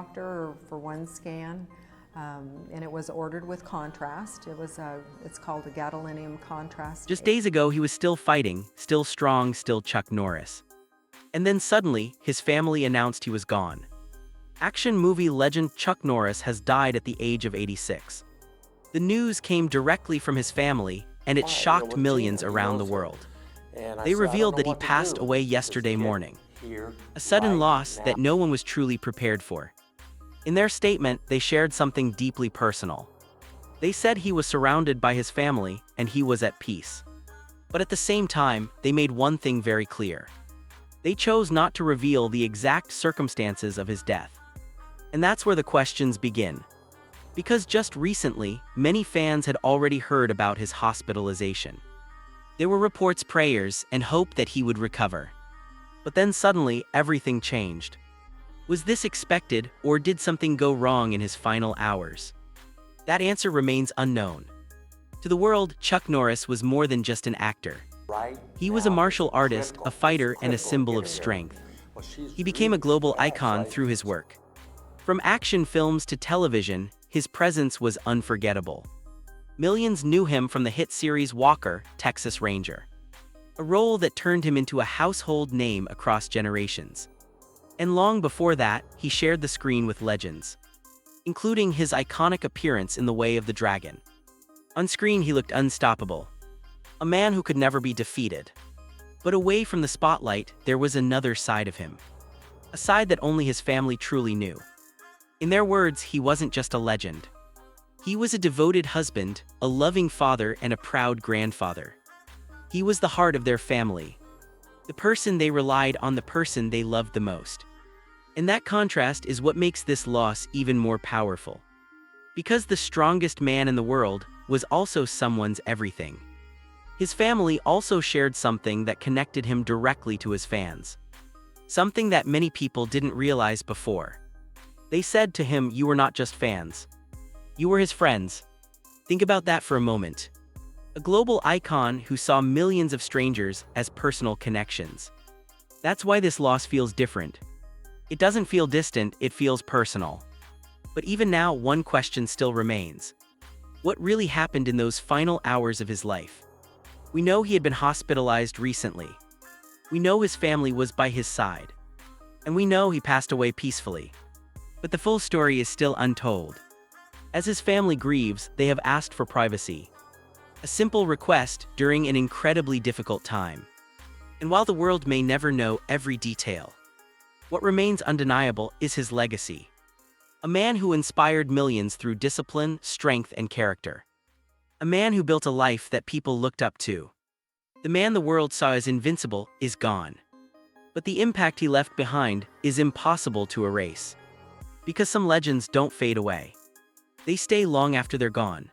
doctor for one scan, and it was ordered with contrast. It's called a gadolinium contrast. Just days ago, he was still fighting, still strong, still Chuck Norris. And then suddenly, his family announced he was gone. Action movie legend Chuck Norris has died at the age of 86. The news came directly from his family, and it shocked millions around the world. They revealed that he passed away yesterday morning. A sudden loss that no one was truly prepared for. In their statement, they shared something deeply personal. They said he was surrounded by his family and he was at peace. But at the same time, they made one thing very clear. They chose not to reveal the exact circumstances of his death. And that's where the questions begin. Because just recently, many fans had already heard about his hospitalization. There were reports, prayers, and hope that he would recover. But then suddenly, everything changed. Was this expected, or did something go wrong in his final hours? That answer remains unknown. To the world, Chuck Norris was more than just an actor. He was a martial artist, a fighter, and a symbol of strength. He became a global icon through his work. From action films to television, his presence was unforgettable. Millions knew him from the hit series Walker, Texas Ranger, a role that turned him into a household name across generations. And long before that, he shared the screen with legends, including his iconic appearance in The Way of the Dragon. On screen, he looked unstoppable, a man who could never be defeated. But away from the spotlight, there was another side of him, a side that only his family truly knew. In their words, he wasn't just a legend. He was a devoted husband, a loving father, and a proud grandfather. He was the heart of their family, the person they relied on, the person they loved the most. And that contrast is what makes this loss even more powerful. Because the strongest man in the world was also someone's everything. His family also shared something that connected him directly to his fans. Something that many people didn't realize before. They said to him, "You were not just fans. You were his friends." Think about that for a moment. A global icon who saw millions of strangers as personal connections. That's why this loss feels different. It doesn't feel distant, it feels personal. But even now, one question still remains. What really happened in those final hours of his life? We know he had been hospitalized recently. We know his family was by his side. And we know he passed away peacefully. But the full story is still untold. As his family grieves, they have asked for privacy. A simple request during an incredibly difficult time. And while the world may never know every detail, what remains undeniable is his legacy. A man who inspired millions through discipline, strength, and character. A man who built a life that people looked up to. The man the world saw as invincible is gone. But the impact he left behind is impossible to erase. Because some legends don't fade away. They stay long after they're gone.